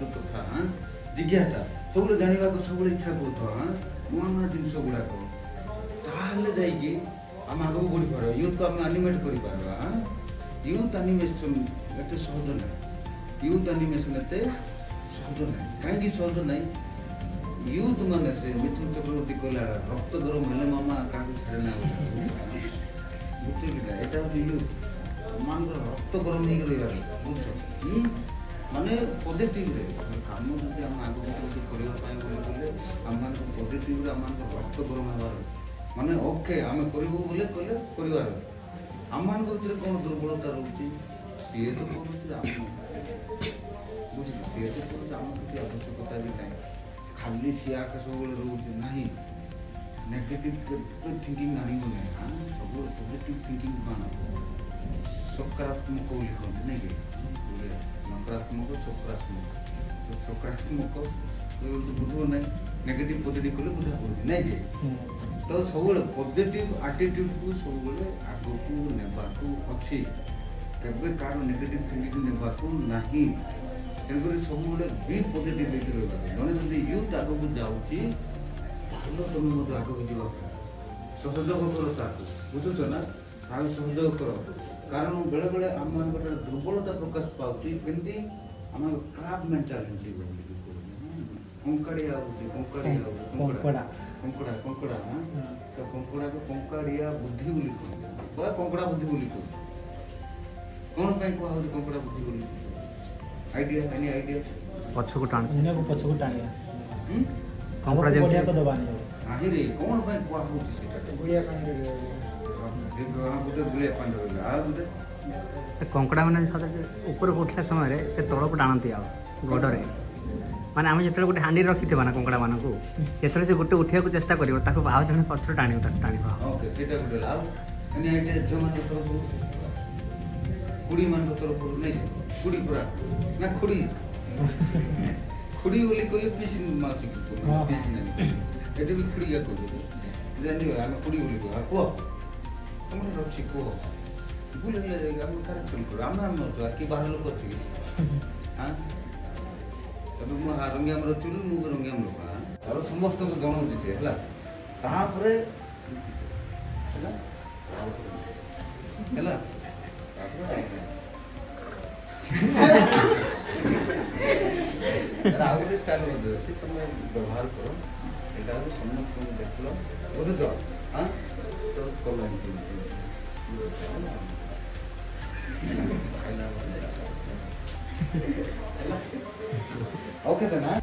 କଥା ଜିଜ୍ଞାସା ସବୁବେଳେ ଜାଣିବାକୁ ସବୁବେଳେ ଇଚ୍ଛା କରୁଥିବ ନୂଆ ନୂଆ ଜିନିଷ ଗୁଡ଼ାକ ତାହେଲେ ଯାଇକି ଆମେ ଆଗକୁ ବଢ଼ିପାରିବା ୟୁଥକୁ ଆମେ ଆନିମେଟ୍ କରିପାରିବା ୟୁଥ୍ ଆନିମେସନ୍ ଏତେ ସହଜ ନାହିଁ ୟୁଥ୍ ଆନିମେସନ୍ ଏତେ ସହଜ ନାହିଁ କାହିଁକି ସହଜ ନାହିଁ ୟୁଥ୍ ମାନେ ସେ ମିଥୁନ ଚକ୍ରବର୍ତ୍ତୀ କହିଲା ରକ୍ତ ଗରମ ହେଲେ ମାମା କାହାକୁ ଛାଡ଼େ ନା ବୁଝିଲି ନା ଏଇଟା ହେଉଛି ୟୁଥ୍ ମାନଙ୍କର ରକ୍ତ ଗରମ ହେଇକି ରହିବାର ବୁଝୁଛ ମାନେ ପଜିଟିଭରେ କାମ ଯଦି ଆମେ ଆଗକୁ କରିବା ପାଇଁ ବୋଲି କହିଲେ ଆମମାନଙ୍କ ପଜିଟିଭରେ ଆମମାନଙ୍କ ରକ୍ତ ଗରମ ହେବାର ମାନେ ଓକେ ଆମେ କରିବୁ ବୋଲେ କହିଲେ କରିବାର ଆମମାନଙ୍କ ଭିତରେ କ'ଣ ଦୁର୍ବଳତା ରହୁଛି ସିଏ ତ କରୁଛି ଆମ ବୁଝିଲେ ସିଏ ତ କରୁଛି ଆମ କିଛି ଆବଶ୍ୟକତା ବି ନାହିଁ ଖାଲି ସିଏ ଆକା ସବୁବେଳେ ରହୁଛି ନାହିଁ ନେଗେଟିଭ୍ ଥିଙ୍କିଂ ଆଣିବ ନାହିଁ ସବୁବେଳେ ପଜିଟିଭ୍ ଥିଙ୍କିଂ ଆଣିବ ସକାରାତ୍ମକ ଲେଖନ୍ତି ନାଇଁ କି ନକାରାତ୍ମକ ସକାରାତ୍ମକ ବୁଝିବ ନାହିଁ ନେଗେଟିଭ୍ ପଜିଟିଭ୍ କଲେ ବୁଝା ପଡ଼ୁଛି ନାଇଁ କି ତ ସବୁବେଳେ ପଜିଟିଭ୍ ଆଟିଟ୍ୟୁଡ଼କୁ ସବୁବେଳେ ଆଗକୁ ନେବାକୁ ଅଛି କେବେ କାହାର ନେଗେଟିଭ୍ ଥିଙ୍କିଂ ନେବାକୁ ନାହିଁ ତେଣୁକରି ସବୁବେଳେ ବି ପଜିଟିଭ୍ ହେଇକି ରହିବାକୁ ଜଣେ ଯଦି ୟୁଥ୍ ଆଗକୁ ଯାଉଛି ତାହେଲେ ତମେ ମଧ୍ୟ ଆଗକୁ ଯିବା ସହଯୋଗ କର ତାକୁ ବୁଝୁଛ ନା ତାକୁ ସହଯୋଗ କର କାରଣ ବେଳେବେଳେ ଆମମାନଙ୍କର ଦୁର୍ବଳତା ପ୍ରକାଶ ପାଉଛି କେମିତି ଆମ କ୍ରାବ୍ ମେଣ୍ଟାଲିଟି କଙ୍କାଡ଼ିଆ ହେଉଛି କଙ୍କଡ଼ା ତ କଙ୍କଡ଼ାକୁ କଙ୍କାଡ଼ିଆ ବୁଦ୍ଧି ବୋଲି କୁହନ୍ତି ବା କଙ୍କଡ଼ା ବୁଦ୍ଧି ବୋଲି କୁହନ୍ତି କ'ଣ ପାଇଁ କୁହାହେଉଛି କଙ୍କଡ଼ା ବୁଦ୍ଧି ବୋଲି ଆଇଡ଼ିଆ ଏନି ଆଇଡ଼ିଆ ପଛକୁ ଟାଣିବା ଆହିରେ କ'ଣ ପାଇଁ କୁହାହେଉଛି ସେଇଟା କଙ୍କଡ଼ା ମାନେ ଉପରକୁ ଉଠିଲା ସମୟରେ ସେ ତଳକୁ ଟାଣନ୍ତି ଆଉ ଗୋଡ଼ରେ ମାନେ ଆମେ ଯେତେବେଳେ ଗୋଟେ ହାଣ୍ଡିରେ ରଖିଥିବା ନା କଙ୍କଡ଼ା ମାନଙ୍କୁ ଯେତେବେଳେ ସେ ଗୋଟେ ଉଠିବାକୁ ଚେଷ୍ଟା କରିବ ତାକୁ ଆଉ ଜଣେ ପଛରୁ ଟାଣିବ ତାକୁ ଟାଣିବ ସେଇଟା ଗୋଟେ ଆଉ ଝିଅମାନଙ୍କ ତରଫରୁ କୁଡ଼ିମାନଙ୍କ ତରଫରୁ ନାଇଁ କୁଡ଼ି ପୁରା ନା ଖୁଡ଼ି ଖୁଡ଼ି ବୋଲି କହିଲେ ପିସି ମାଉସୀ ଏଠି ବି ଖୁଡ଼ିକା କହୁଛନ୍ତି ଜାଣିବ ଆମେ ଖୁଡ଼ି ବୋଲି କୁହ କୁହ ତମର ଅଛି କୁହ ଭୁଲ ହେଲେ ଯାଇକି ଆମେ କାରେକ୍ସନ୍ କରୁ ଆମେ ଅଛୁ କି ବାହାର ଲୋକ ଅଛି କି ଏବେ ମୁଁ ରଙ୍ଗିଆମ ରଖିଲି ମୁଁ ବି ରଙ୍ଗିଆମ ଲୋକ ତାପରେ ସମସ୍ତଙ୍କୁ ଜଣାଉଛି ସେ ହେଲା ତାପରେ ହେଲା ଆଉ ଗୋଟେ ଷ୍ଟାଇଲ୍ ମଧ୍ୟ ଅଛି ତମେ ବ୍ୟବହାର କର ଏଇଟା ହେଉଛି ସମସ୍ତଙ୍କୁ ଦେଖିଲ ବୁଝୁଛ ତ କଲ Okay then,